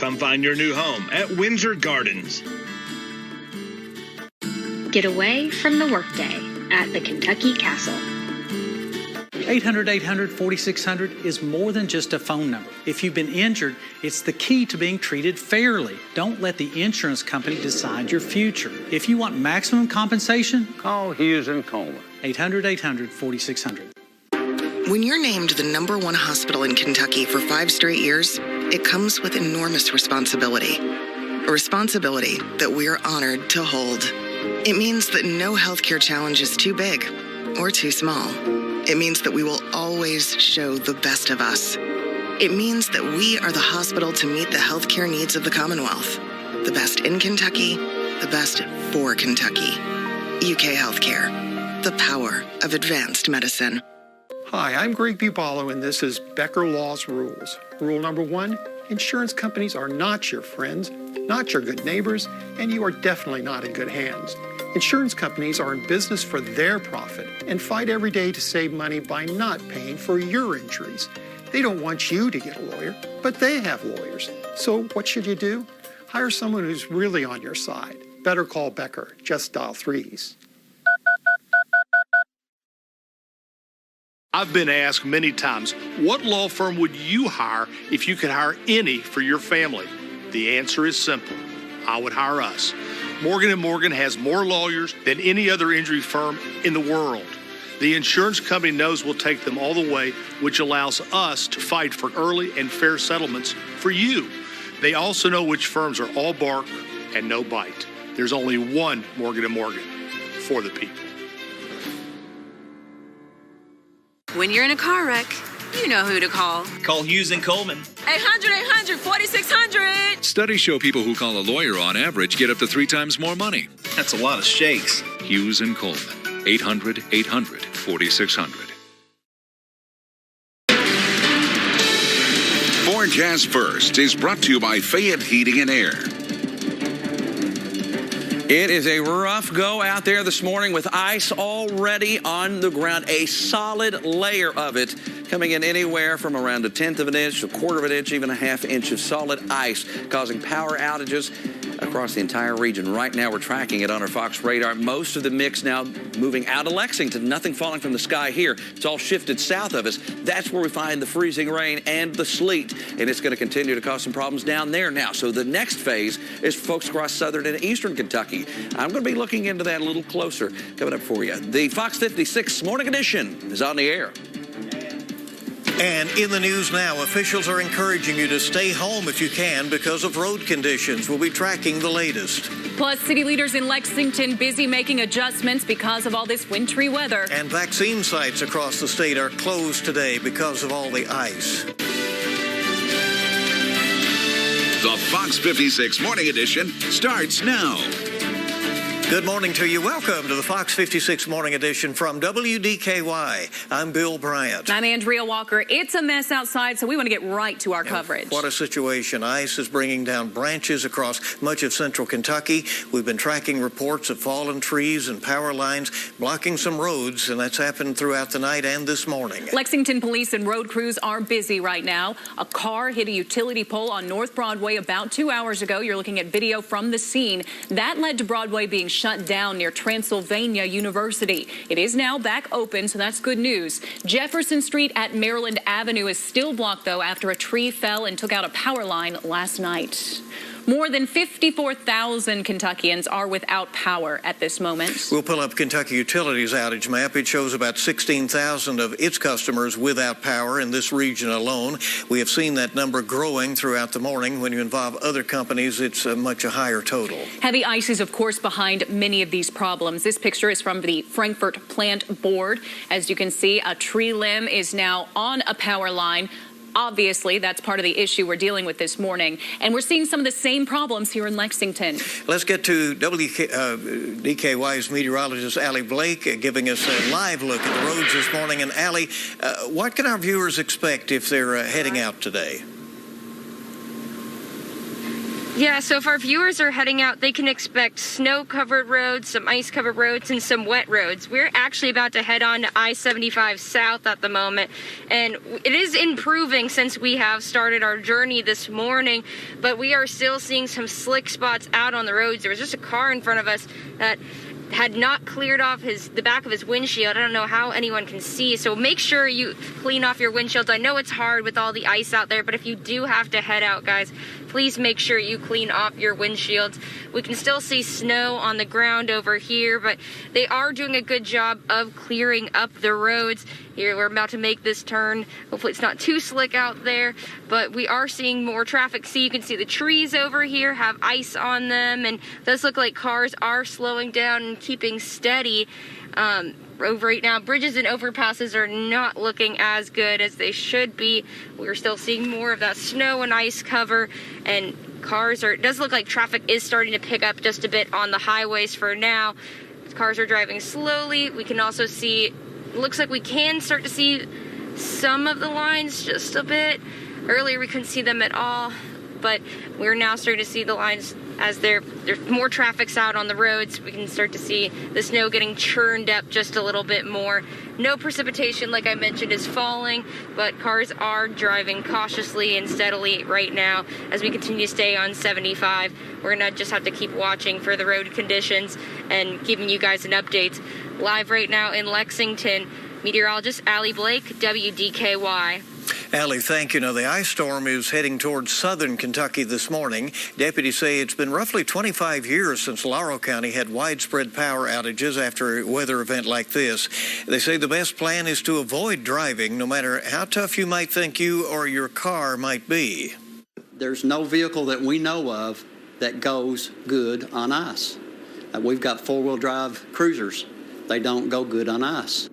Come find your new home at Windsor Gardens. Get away from the workday at the Kentucky Castle. 800-800-4600 is more than just a phone number. If you've been injured, it's the key to being treated fairly. Don't let the insurance company decide your future. If you want maximum compensation, call Hughes & Coleman. 800-800-4600. When you're named the #1 hospital in Kentucky for 5 straight years, it comes with enormous responsibility. A responsibility that we're honored to hold. It means that no healthcare challenge is too big or too small. It means that we will always show the best of us. It means that we are the hospital to meet the healthcare needs of the Commonwealth. The best in Kentucky, the best for Kentucky. UK Healthcare, the power of advanced medicine. Hi, I'm Greg Bubalo, and this is Becker Law's Rules. Rule number 1, insurance companies are not your friends, not your good neighbors, and you are definitely not in good hands. Insurance companies are in business for their profit and fight every day to save money by not paying for your injuries. They don't want you to get a lawyer, but they have lawyers. So what should you do? Hire someone who's really on your side. Better call Becker. Just dial 3s. I've been asked many times, what law firm would you hire if you could hire any for your family? The answer is simple. I would hire us. Morgan & Morgan has more lawyers than any other injury firm in the world. The insurance company knows we'll take them all the way, which allows us to fight for early and fair settlements for you. They also know which firms are all bark and no bite. There's only one Morgan & Morgan for the people. When you're in a car wreck, you know who to call. Call Hughes & Coleman. 800-800-4600. Studies show people who call a lawyer on average get up to 3 times more money. That's a lot of shakes. Hughes & Coleman. 800-800-4600. Forecast First is brought to you by Fayette Heating and Air. It is a rough go out there this morning with ice already on the ground, a solid layer of it coming in anywhere from around 1/10 of an inch, 1/4 of an inch, even 1/2 inch of solid ice, causing power outages across the entire region. Right now, we're tracking it on our Fox radar. Most of the mix now moving out of Lexington. Nothing falling from the sky here. It's all shifted south of us. That's where we find the freezing rain and the sleet, and it's going to continue to cause some problems down there now. So the next phase is for folks across southern and eastern Kentucky. I'm going to be looking into that a little closer coming up for you. The Fox 56 Morning Edition is on the air. And in the news now, officials are encouraging you to stay home if you can because of road conditions. We'll be tracking the latest. Plus, city leaders in Lexington busy making adjustments because of all this wintry weather. And vaccine sites across the state are closed today because of all the ice. The Fox 56 Morning Edition starts now. Good morning to you. Welcome to the Fox 56 Morning Edition from WDKY. I'm Bill Bryant. I'm Andrea Walker. It's a mess outside, so we want to get right to our coverage. What a situation. Ice is bringing down branches across much of central Kentucky. We've been tracking reports of fallen trees and power lines blocking some roads, and that's happened throughout the night and this morning. Lexington police and road crews are busy right now. A car hit a utility pole on North Broadway about 2 hours ago. You're looking at video from the scene. That led to Broadway being shut down near Transylvania University. It is now back open, so that's good news. Jefferson Street at Maryland Avenue is still blocked, though, after a tree fell and took out a power line last night. More than 54,000 Kentuckians are without power at this moment. We'll pull up Kentucky Utilities outage map. It shows about 16,000 of its customers without power in this region alone. We have seen that number growing throughout the morning. When you involve other companies, it's a much higher total. Heavy ice is, of course, behind many of these problems. This picture is from the Frankfort Plant Board. As you can see, a tree limb is now on a power line. Obviously, that's part of the issue we're dealing with this morning. And we're seeing some of the same problems here in Lexington. Let's get to WDKY's meteorologist, Allie Blake, giving us a live look at the roads this morning. And Allie, what can our viewers expect if they're heading out today? Yeah, so if our viewers are heading out, they can expect snow-covered roads, some ice-covered roads, and some wet roads. We're actually about to head on to I-75 South at the moment, and it is improving since we have started our journey this morning, but we are still seeing some slick spots out on the roads. There was just a car in front of us that had not cleared off the back of his windshield. I don't know how anyone can see, so make sure you clean off your windshields. I know it's hard with all the ice out there, but if you do have to head out, guys, please make sure you clean off your windshields. We can still see snow on the ground over here, but they are doing a good job of clearing up the roads. Here, we're about to make this turn. Hopefully it's not too slick out there, but we are seeing more traffic. See, you can see the trees over here have ice on them, and it does look like cars are slowing down and keeping steady. Over right now, bridges and overpasses are not looking as good as they should be. We're still seeing more of that snow and ice cover, and it does look like traffic is starting to pick up just a bit on the highways for now. Cars are driving slowly. We can also see, looks like we can start to see some of the lines just a bit. Earlier we couldn't see them at all, but we're now starting to see the lines as there's more traffic's out on the roads. We can start to see the snow getting churned up just a little bit more. No precipitation, like I mentioned, is falling, but cars are driving cautiously and steadily right now as we continue to stay on 75. We're gonna just have to keep watching for the road conditions and giving you guys an update. Live right now in Lexington, meteorologist Allie Blake, WDKY. Allie, thank you. Now, the ice storm is heading towards southern Kentucky this morning. Deputies say it's been roughly 25 years since Laurel County had widespread power outages after a weather event like this. They say the best plan is to avoid driving, no matter how tough you might think you or your car might be. There's no vehicle that we know of that goes good on ice. We've got four-wheel drive cruisers. They don't go good on ice.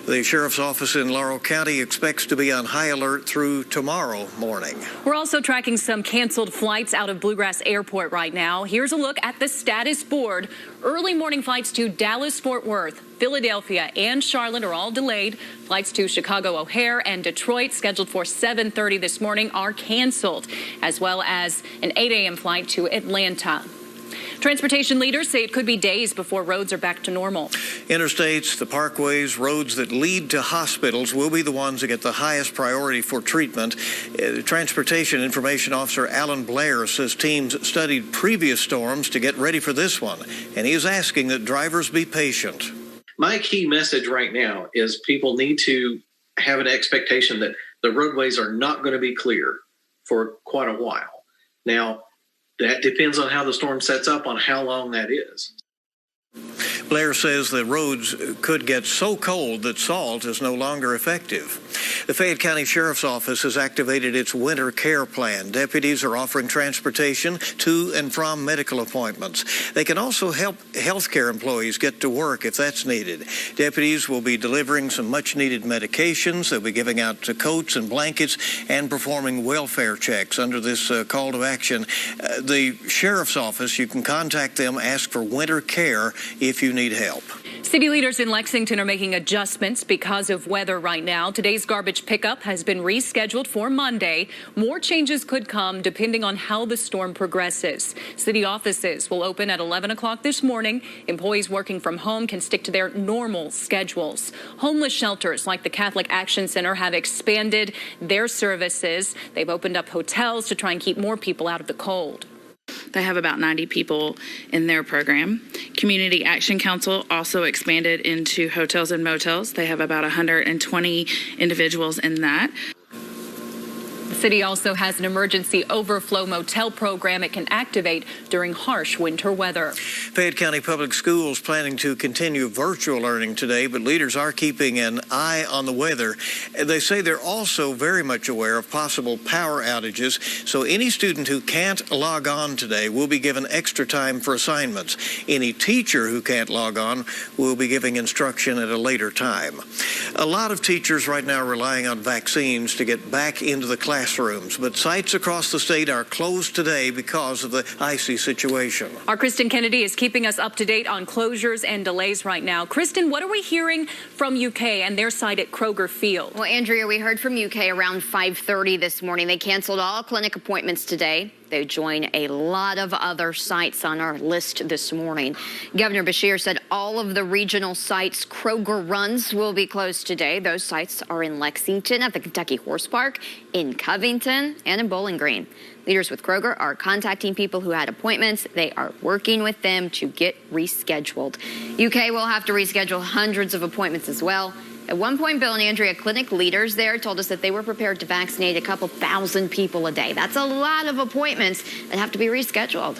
The sheriff's office in Laurel County expects to be on high alert through tomorrow morning. We're also tracking some canceled flights out of Bluegrass Airport right now. Here's a look at the status board. Early morning flights to Dallas, Fort Worth, Philadelphia, and Charlotte are all delayed. Flights to Chicago O'Hare and Detroit, scheduled for 7:30 this morning, are canceled, as well as an 8 a.m. flight to Atlanta. Transportation leaders say it could be days before roads are back to normal. Interstates, the parkways, roads that lead to hospitals will be the ones that get the highest priority for treatment. Transportation Information Officer Alan Blair says teams studied previous storms to get ready for this one, and he is asking that drivers be patient. My key message right now is people need to have an expectation that the roadways are not going to be clear for quite a while. Now, that depends on how the storm sets up, on how long that is. Blair says the roads could get so cold that salt is no longer effective. The Fayette County Sheriff's Office has activated its winter care plan. Deputies are offering transportation to and from medical appointments. They can also help healthcare employees get to work if that's needed. Deputies will be delivering some much-needed medications. They'll be giving out coats and blankets and performing welfare checks under this call to action. The Sheriff's Office, you can contact them, ask for winter care if you need help. City leaders in Lexington are making adjustments because of weather right now. Today's garbage pickup has been rescheduled for Monday. More changes could come depending on how the storm progresses. City offices will open at 11 o'clock this morning. Employees working from home can stick to their normal schedules. Homeless shelters like the Catholic Action Center have expanded their services. They've opened up hotels to try and keep more people out of the cold. They have about 90 people in their program. Community Action Council also expanded into hotels and motels. They have about 120 individuals in that. The city also has an emergency overflow motel program it can activate during harsh winter weather. Fayette County Public Schools planning to continue virtual learning today, but leaders are keeping an eye on the weather. They say they're also very much aware of possible power outages, so any student who can't log on today will be given extra time for assignments. Any teacher who can't log on will be giving instruction at a later time. A lot of teachers right now are relying on vaccines to get back into the classroom. classrooms. But sites across the state are closed today because of the icy situation. Our Kristen Kennedy is keeping us up to date on closures and delays right now. Kristen, what are we hearing from UK and their site at Kroger Field? Well, Andrea, we heard from UK around 5:30 this morning. They canceled all clinic appointments today. They join a lot of other sites on our list this morning. Governor Beshear said all of the regional sites Kroger runs will be closed today. Those sites are in Lexington at the Kentucky Horse Park, in Covington, and in Bowling Green. Leaders with Kroger are contacting people who had appointments. They are working with them to get rescheduled. UK will have to reschedule hundreds of appointments as well. At one point, Bill and Andrea, clinic leaders there told us that they were prepared to vaccinate a couple thousand people a day. That's a lot of appointments that have to be rescheduled.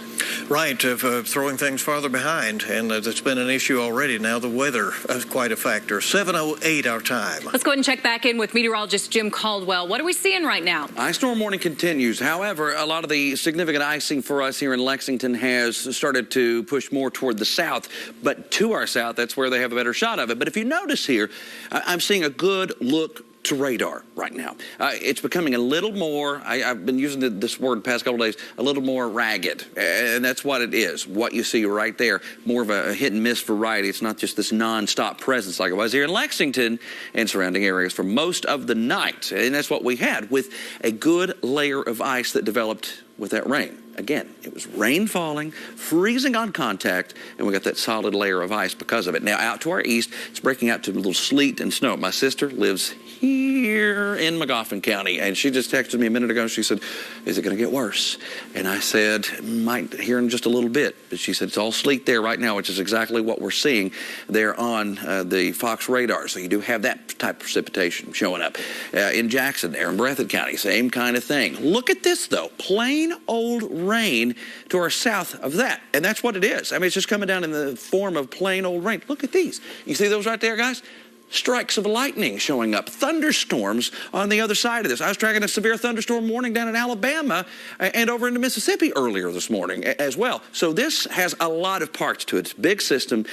Right, throwing things farther behind, and that's been an issue already. Now the weather is quite a factor. 7:08 our time. Let's go ahead and check back in with meteorologist Jim Caldwell. What are we seeing right now? Ice storm warning continues. However, a lot of the significant icing for us here in Lexington has started to push more toward the south, but to our south, that's where they have a better shot of it. But if you notice here, I'm seeing a good look to radar right now. It's becoming a little more, I've been using this word the past couple of days, a little more ragged. And that's what it is, what you see right there. More of a hit and miss variety. It's not just this nonstop presence like it was here in Lexington and surrounding areas for most of the night. And that's what we had with a good layer of ice that developed with that rain. Again, it was rain falling, freezing on contact, and we got that solid layer of ice because of it. Now, out to our east, it's breaking out to a little sleet and snow. My sister lives here in Magoffin County, and she just texted me a minute ago. She said, is it going to get worse? And I said, might here in just a little bit. But she said, it's all sleet there right now, which is exactly what we're seeing there on the Fox radar. So you do have that type of precipitation showing up. In Jackson there in Breathitt County, same kind of thing. Look at this, though. Plain old rain to our south of that. And that's what it is. I mean, it's just coming down in the form of plain old rain. Look at these. You see those right there, guys? Strikes of lightning showing up, thunderstorms on the other side of this. I was tracking a severe thunderstorm warning down in Alabama and over into Mississippi earlier this morning as well. So this has a lot of parts to it. It's a big system,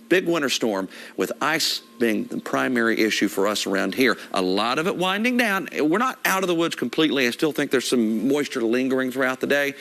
big winter storm with ice being the primary issue for us around here. A lot of it winding down. We're not out of the woods completely. I still think there's some moisture lingering throughout the day.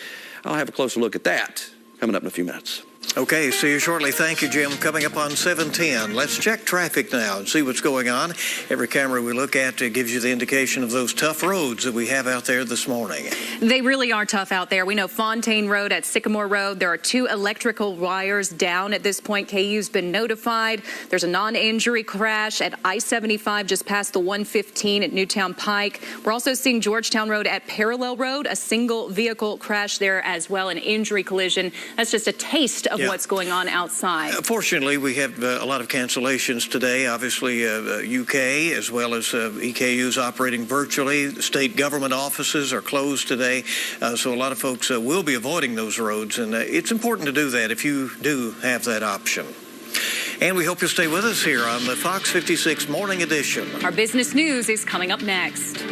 I'll have a closer look at that coming up in a few minutes. Okay, see you shortly. Thank you, Jim. Coming up on 7:10. Let's check traffic now and see what's going on. Every camera we look at gives you the indication of those tough roads that we have out there this morning. They really are tough out there. We know Fontaine Road at Sycamore Road, there are 2 electrical wires down at this point. KU's been notified. There's a non-injury crash at I-75 just past the 115 at Newtown Pike. We're also seeing Georgetown Road at Parallel Road, a single vehicle crash there as well, an injury collision. That's just a taste of what's going on outside. Fortunately, we have a lot of cancellations today. Obviously, UK as well as EKU's operating virtually. State government offices are closed today, so a lot of folks will be avoiding those roads, and it's important to do that if you do have that option. And we hope you'll stay with us here on the Fox 56 Morning Edition. Our business news is coming up next.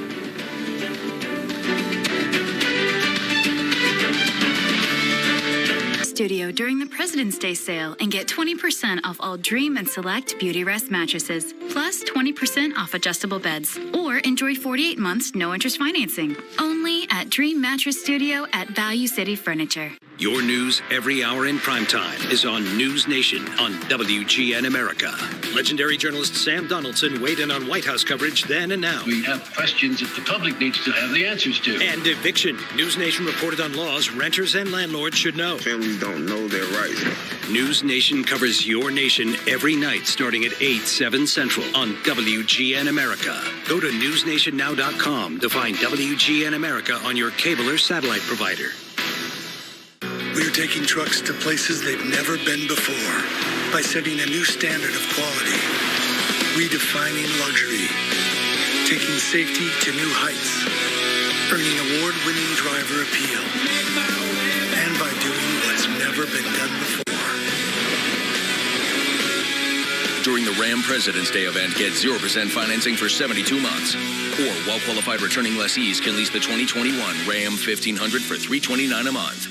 Studio during the President's Day sale and get 20% off all Dream and Select Beauty Rest mattresses, plus 20% off adjustable beds, or enjoy 48 months no interest financing. Only at Dream Mattress Studio at Value City Furniture. Your news every hour in primetime is on News Nation on WGN America. Legendary journalist Sam Donaldson weighed in on White House coverage then and now. We have questions that the public needs to have the answers to. And eviction. News Nation reported on laws renters and landlords should know. Families don't know their rights. News Nation covers your nation every night starting at 8, 7 Central on WGN America. Go to newsnationnow.com to find WGN America on your cable or satellite provider. We're taking trucks to places they've never been before by setting a new standard of quality, redefining luxury, taking safety to new heights, earning award-winning driver appeal, and by doing what's never been done before. During the Ram President's Day event, get 0% financing for 72 months. Or well-qualified returning lessees can lease the 2021 Ram 1500 for $329 a month.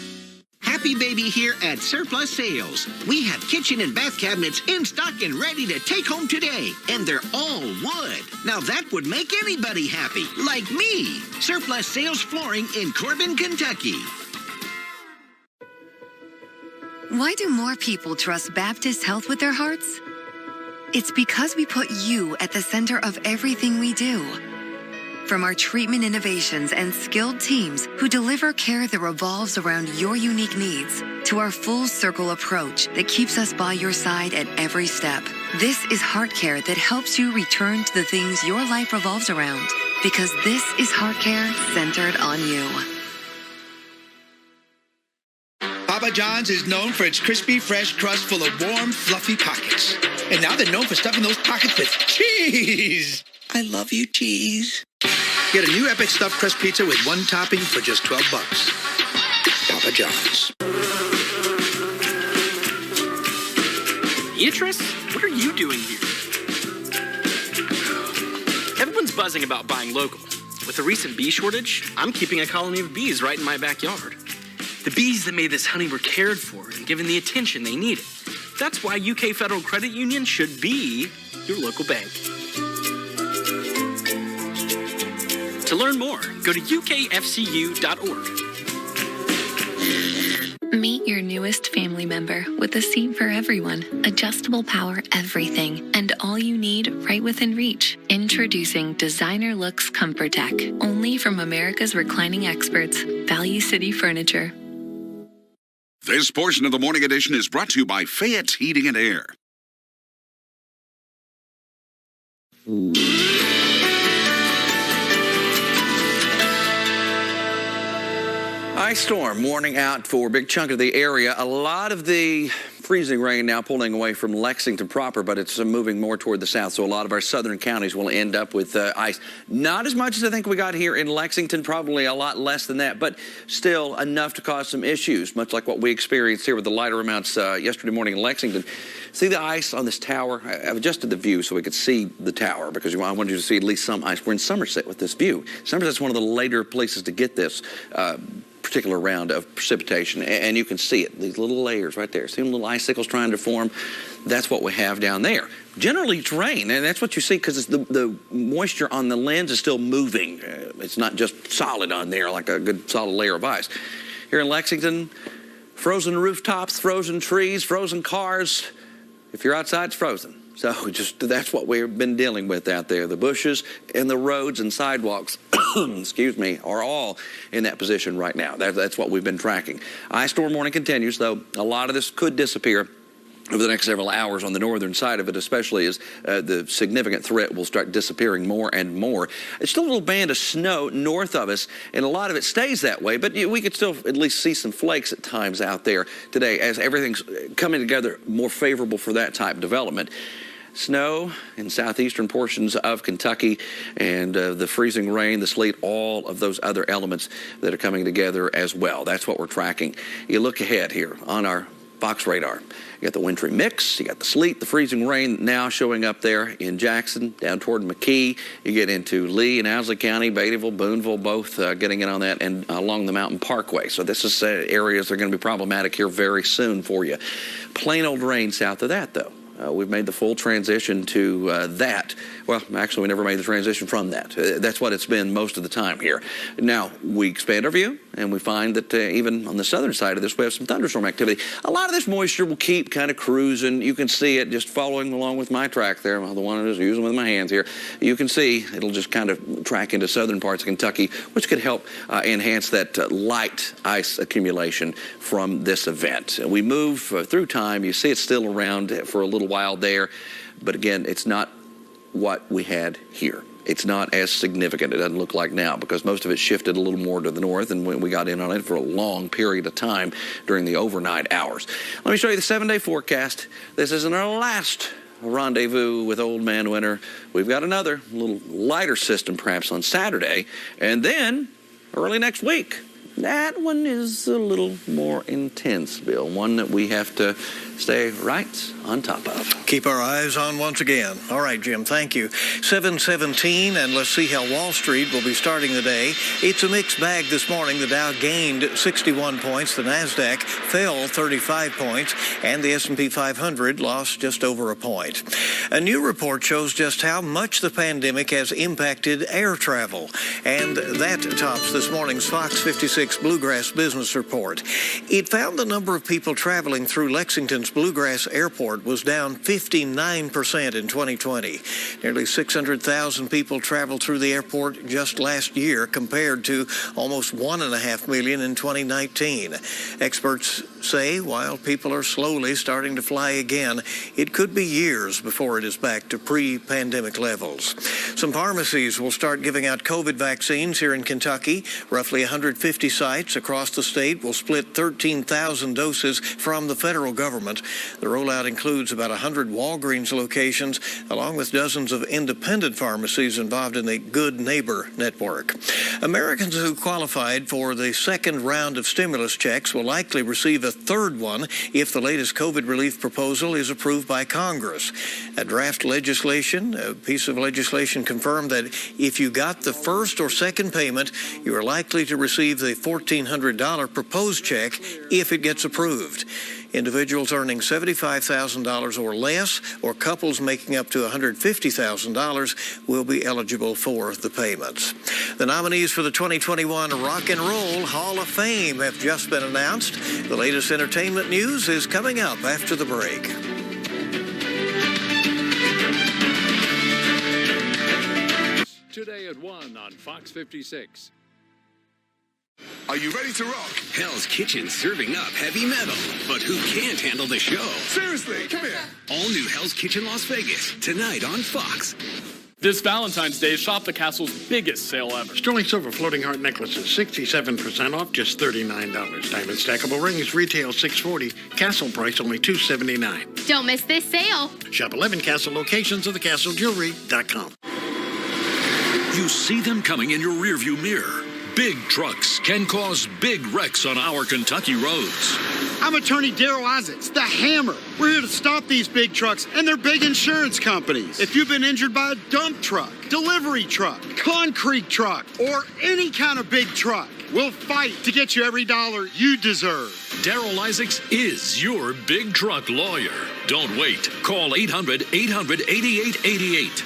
Fluffy Baby here at Surplus Sales. We have kitchen and bath cabinets in stock and ready to take home today. And they're all wood. Now that would make anybody happy, like me. Surplus Sales Flooring in Corbin, Kentucky. Why do more people trust Baptist Health with their hearts? It's because we put you at the center of everything we do. From our treatment innovations and skilled teams who deliver care that revolves around your unique needs, to our full circle approach that keeps us by your side at every step. This is heart care that helps you return to the things your life revolves around. Because this is heart care centered on you. Papa John's is known for its crispy, fresh crust full of warm, fluffy pockets. And now they're known for stuffing those pockets with cheese. I love you, cheese. Get a new epic stuffed crust pizza with one topping for just $12. Papa John's. Beatrice, what are you doing here? Everyone's buzzing about buying local. With the recent bee shortage, I'm keeping a colony of bees right in my backyard. The bees that made this honey were cared for and given the attention they needed. That's why UK Federal Credit Union should be your local bank. To learn more, go to ukfcu.org. Meet your newest family member with a seat for everyone, adjustable power everything, and all you need right within reach. Introducing Designer Looks Comfort Tech, only from America's reclining experts, Value City Furniture. This portion of the Morning Edition is brought to you by Fayette's Heating and Air. Ice storm warning out for a big chunk of the area. A lot of the freezing rain now pulling away from Lexington proper, but it's moving more toward the south. So a lot of our southern counties will end up with ice. Not as much as I think we got here in Lexington, probably a lot less than that, but still enough to cause some issues, much like what we experienced here with the lighter amounts yesterday morning in Lexington. See the ice on this tower? I've adjusted the view so we could see the tower because I wanted you to see at least some ice. We're in Somerset with this view. Somerset's one of the later places to get this particular round of precipitation, and you can see it, these little layers right there. See them little icicles trying to form? That's what we have down there. Generally, it's rain, and that's what you see because the moisture on the lens is still moving. It's not just solid on there like a good solid layer of ice. Here in Lexington, frozen rooftops, frozen trees, frozen cars. If you're outside, it's frozen. So that's what we've been dealing with out there. The bushes and the roads and sidewalks, excuse me, are all in that position right now. That's what we've been tracking. Ice storm warning continues, though a lot of this could disappear over the next several hours on the northern side of it, especially as the significant threat will start disappearing more and more. It's still a little band of snow north of us, and a lot of it stays that way, but we could still at least see some flakes at times out there today as everything's coming together more favorable for that type of development. Snow in southeastern portions of Kentucky and the freezing rain, the sleet, all of those other elements that are coming together as well. That's what we're tracking. You look ahead here on our Fox radar. You got the wintry mix, you got the sleet, the freezing rain now showing up there in Jackson, down toward McKee. You get into Lee and Owsley County, Beattyville, Booneville, both getting in on that, and along the Mountain Parkway. So this is areas that are going to be problematic here very soon for you. Plain old rain south of that, though. We've made the full transition to that. Well, actually, we never made the transition from that. That's what it's been most of the time here. Now, we expand our view, and we find that even on the southern side of this, we have some thunderstorm activity. A lot of this moisture will keep kind of cruising. You can see it just following along with my track there, the one I'm just using with my hands here. You can see it'll just kind of track into southern parts of Kentucky, which could help enhance that light ice accumulation from this event. We move through time. You see it's still around for a little while there, but again, it's not what we had here. It's not as significant, it doesn't look like now, because most of it shifted a little more to the north, and we got in on it for a long period of time during the overnight hours. Let me show you the 7-day forecast. This isn't our last rendezvous with Old Man Winter. We've got another little lighter system perhaps on Saturday, and then early next week. That one is a little more intense, Bill, one that we have to stay right on top of. Keep our eyes on once again. All right, Jim, thank you. 7:17, and let's see how Wall Street will be starting the day. It's a mixed bag this morning. The Dow gained 61 points. The NASDAQ fell 35 points, and the S&P 500 lost just over a point. A new report shows just how much the pandemic has impacted air travel, and that tops this morning's Fox 56 Bluegrass Business Report. It found the number of people traveling through Lexington's Bluegrass Airport was down 59% in 2020. Nearly 600,000 people traveled through the airport just last year, compared to almost 1.5 million in 2019. Experts say while people are slowly starting to fly again, it could be years before it is back to pre-pandemic levels. Some pharmacies will start giving out COVID vaccines here in Kentucky. Roughly 150 sites across the state will split 13,000 doses from the federal government. The rollout includes about 100 Walgreens locations, along with dozens of independent pharmacies involved in the Good Neighbor network. Americans who qualified for the second round of stimulus checks will likely receive a third one if the latest COVID relief proposal is approved by Congress. A draft legislation, a piece of legislation confirmed that if you got the first or second payment, you are likely to receive the $1,400 proposed check if it gets approved. Individuals earning $75,000 or less, or couples making up to $150,000 will be eligible for the payments. The nominees for the 2021 Rock and Roll Hall of Fame have just been announced. The latest entertainment news is coming up after the break. Today at 1 on Fox 56. Are you ready to rock? Hell's Kitchen serving up heavy metal, but who can't handle the show? Seriously, come here. All new Hell's Kitchen Las Vegas, tonight on Fox. This Valentine's Day, shop the Castle's biggest sale ever. Sterling silver floating heart necklaces, 67% off, just $39. Diamond stackable rings, retail $640. Castle price only $279. Don't miss this sale. Shop 11 Castle locations of thecastlejewelry.com. You see them coming in your rearview mirror. Big trucks can cause big wrecks on our Kentucky roads. I'm attorney Darrell Isaacs, the Hammer. We're here to stop these big trucks and their big insurance companies. If you've been injured by a dump truck, delivery truck, concrete truck, or any kind of big truck, we'll fight to get you every dollar you deserve. Darrell Isaacs is your big truck lawyer. Don't wait. Call 800-800-8888.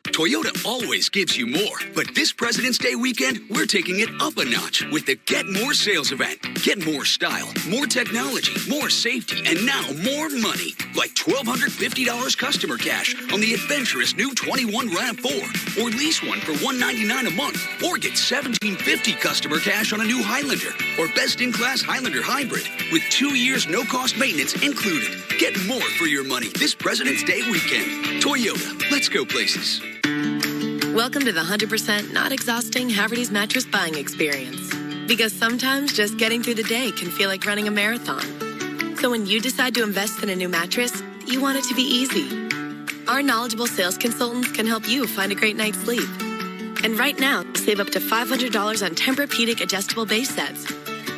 Toyota always gives you more, but this President's Day weekend, we're taking it up a notch with the Get More sales event. Get more style, more technology, more safety, and now more money. Like $1,250 customer cash on the adventurous new 21 RAV4, or lease one for $199 a month, or get $1,750 customer cash on a new Highlander, or best-in-class Highlander hybrid with 2 years no-cost maintenance included. Get more for your money this President's Day weekend. Toyota, let's go places. Welcome to the 100% not exhausting Haverty's mattress buying experience. Because sometimes just getting through the day can feel like running a marathon. So when you decide to invest in a new mattress, you want it to be easy. Our knowledgeable sales consultants can help you find a great night's sleep. And right now, save up to $500 on Tempur-Pedic adjustable base sets,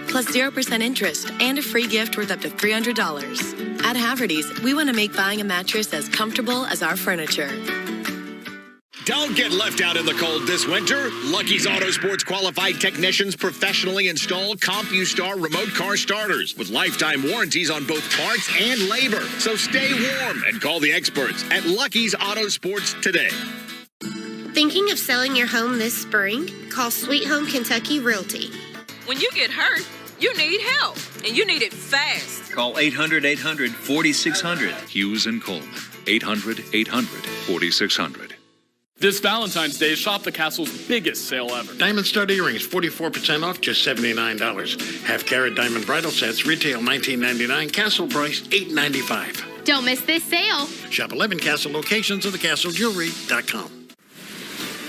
plus 0% interest and a free gift worth up to $300. At Haverty's, we want to make buying a mattress as comfortable as our furniture. Don't get left out in the cold this winter. Lucky's Auto Sports qualified technicians professionally install CompuStar remote car starters with lifetime warranties on both parts and labor. So stay warm and call the experts at Lucky's Auto Sports today. Thinking of selling your home this spring? Call Sweet Home Kentucky Realty. When you get hurt, you need help, and you need it fast. Call 800-800-4600. Hughes and Coleman. 800-800-4600. This Valentine's Day, shop the Castle's biggest sale ever. Diamond stud earrings, 44% off, just $79. Half-carat diamond bridal sets, retail $19.99. Castle price $8.95. Don't miss this sale. Shop 11 Castle locations of thecastlejewelry.com.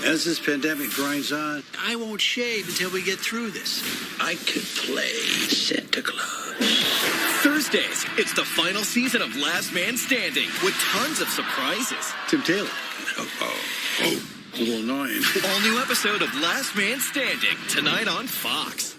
As this pandemic grinds on, I won't shave until we get through this. I could play Santa Claus. Thursdays, it's the final season of Last Man Standing with tons of surprises. Tim Taylor. Oh, a little annoying. All new episode of Last Man Standing tonight on Fox.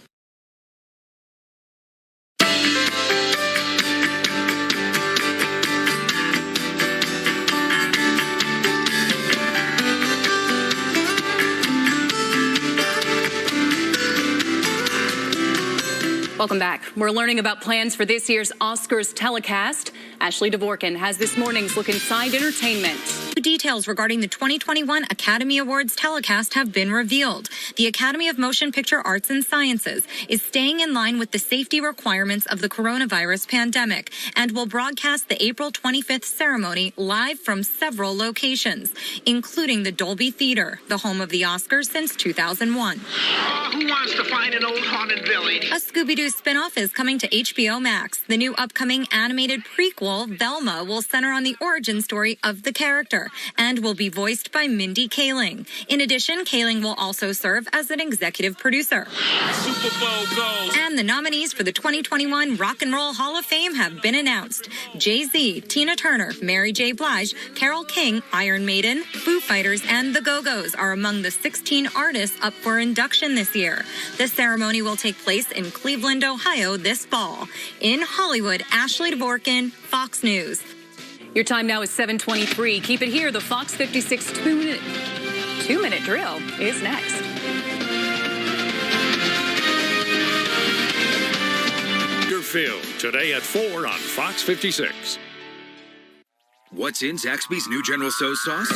Welcome back. We're learning about plans for this year's Oscars telecast. Ashley Dvorkin has this morning's Look Inside Entertainment. Details regarding the 2021 Academy Awards telecast have been revealed. The Academy of Motion Picture Arts and Sciences is staying in line with the safety requirements of the coronavirus pandemic and will broadcast the April 25th ceremony live from several locations, including the Dolby Theater, the home of the Oscars since 2001. Who wants to find an old haunted village? A Scooby-Doo spinoff is coming to HBO Max. The new upcoming animated prequel, Velma, will center on the origin story of the character and will be voiced by Mindy Kaling. In addition, Kaling will also serve as an executive producer. Super Bowl goes. And the nominees for the 2021 Rock and Roll Hall of Fame have been announced. Jay-Z, Tina Turner, Mary J. Blige, Carole King, Iron Maiden, Foo Fighters, and The Go-Go's are among the 16 artists up for induction this year. The ceremony will take place in Cleveland, Ohio this fall. In Hollywood, Ashley Dvorkin, Fox News. Your time now is 7:23. Keep it here. The Fox 56 two-minute drill is next. Your fill today at 4 on Fox 56. What's in Zaxby's new General Tso's sauce?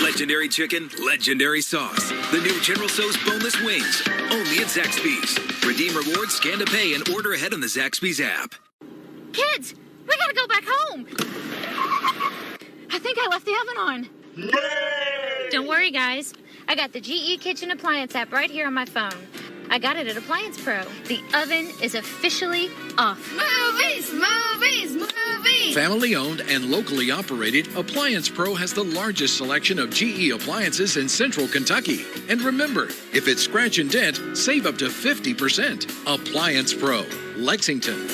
Legendary chicken, legendary sauce. The new General Tso's boneless wings, only at Zaxby's. Redeem rewards, scan to pay, and order ahead on the Zaxby's app. Kids, we gotta go back home. I think I left the oven on. Don't worry, guys. I got the GE Kitchen Appliance app right here on my phone. I got it at Appliance Pro. The oven is officially off. Movies, movies, movies! Family owned and locally operated, Appliance Pro has the largest selection of GE appliances in Central Kentucky. And remember, if it's scratch and dent, save up to 50%. Appliance Pro, Lexington.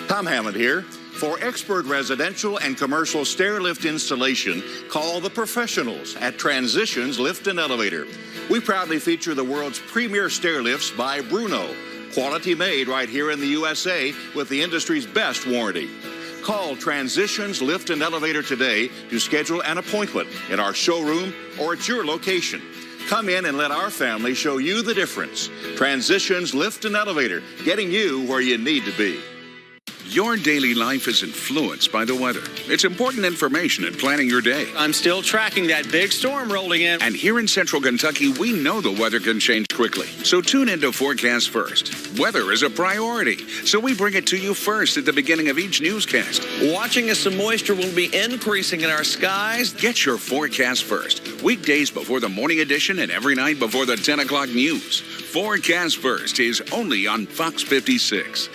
Tom Hammond here. For expert residential and commercial stair lift installation, call the professionals at Transitions Lift and Elevator. We proudly feature the world's premier stair lifts by Bruno. Quality made right here in the USA with the industry's best warranty. Call Transitions Lift and Elevator today to schedule an appointment in our showroom or at your location. Come in and let our family show you the difference. Transitions Lift and Elevator, getting you where you need to be. Your daily life is influenced by the weather. It's important information in planning your day. I'm still tracking that big storm rolling in. And here in Central Kentucky, we know the weather can change quickly. So tune into Forecast First. Weather is a priority, so we bring it to you first at the beginning of each newscast. Watching as some moisture will be increasing in our skies. Get your Forecast First. Weekdays before the morning edition and every night before the 10 o'clock news. Forecast First is only on Fox 56.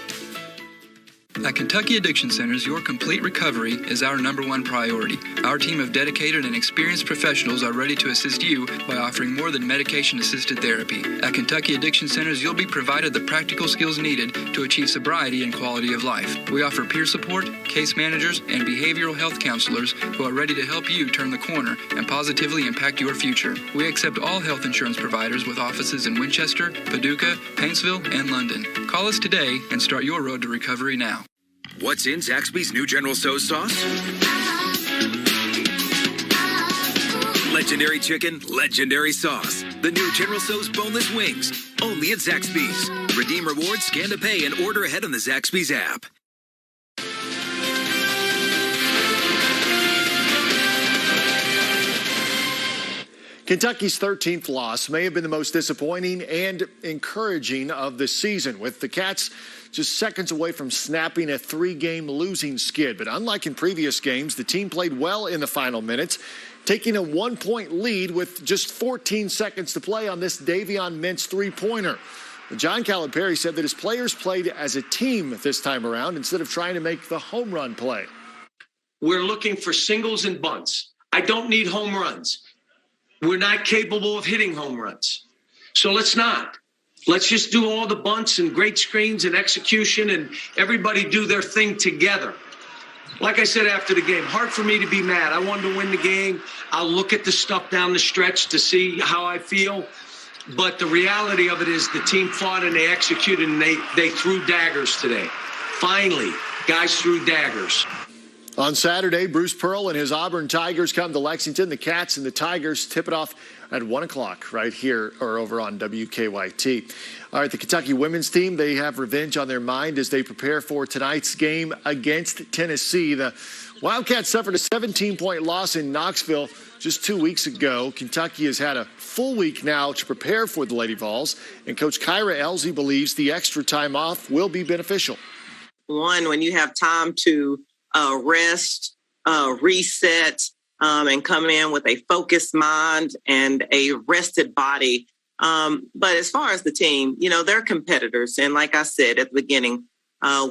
At Kentucky Addiction Centers, your complete recovery is our #1 priority. Our team of dedicated and experienced professionals are ready to assist you by offering more than medication-assisted therapy. At Kentucky Addiction Centers, you'll be provided the practical skills needed to achieve sobriety and quality of life. We offer peer support, case managers, and behavioral health counselors who are ready to help you turn the corner and positively impact your future. We accept all health insurance providers with offices in Winchester, Paducah, Paintsville, and London. Call us today and start your road to recovery now. What's in Zaxby's new General Tso's sauce? Legendary chicken, legendary sauce. The new General Tso's boneless wings, only at Zaxby's. Redeem rewards, scan to pay, and order ahead on the Zaxby's app. Kentucky's 13th loss may have been the most disappointing and encouraging of the season, with the Cats just seconds away from snapping a 3-game losing skid. But unlike in previous games, the team played well in the final minutes, taking a 1-point lead with just 14 seconds to play on this Davion Mintz three-pointer. John Calipari said that his players played as a team this time around instead of trying to make the home run play. We're looking for singles and bunts. I don't need home runs. We're not capable of hitting home runs. So let's not. Let's just do all the bunts and great screens and execution and everybody do their thing together. Like I said after the game, hard for me to be mad. I wanted to win the game. I'll look at the stuff down the stretch to see how I feel. But the reality of it is the team fought and they executed and they threw daggers today. Finally, guys threw daggers. On Saturday, Bruce Pearl and his Auburn Tigers come to Lexington. The Cats and the Tigers tip it off at 1 o'clock right here or over on WKYT. All right, the Kentucky women's team, they have revenge on their mind as they prepare for tonight's game against Tennessee. The Wildcats suffered a 17-point loss in Knoxville just 2 weeks ago. Kentucky has had a full week now to prepare for the Lady Vols, and Coach Kyra Elsie believes the extra time off will be beneficial. One, when you have time to rest, reset, and come in with a focused mind and a rested body. But as far as the team, they're competitors. And like I said at the beginning,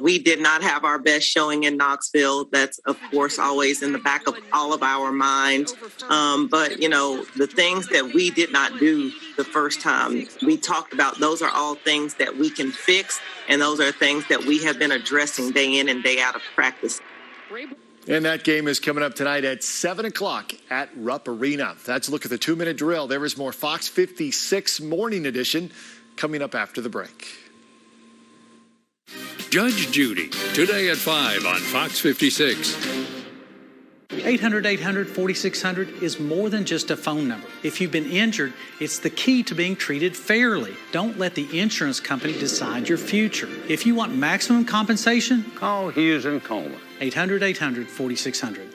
we did not have our best showing in Knoxville. That's, of course, always in the back of all of our minds. But, the things that we did not do the first time, we talked about, those are all things that we can fix. And those are things that we have been addressing day in and day out of practice. And that game is coming up tonight at 7 o'clock at Rupp Arena. That's a look at the 2-minute drill. There is more Fox 56 Morning Edition coming up after the break. Judge Judy, today at 5 on Fox 56. 800-800-4600 is more than just a phone number. If you've been injured, it's the key to being treated fairly. Don't let the insurance company decide your future. If you want maximum compensation, call Hughes & Coleman. 800-800-4600.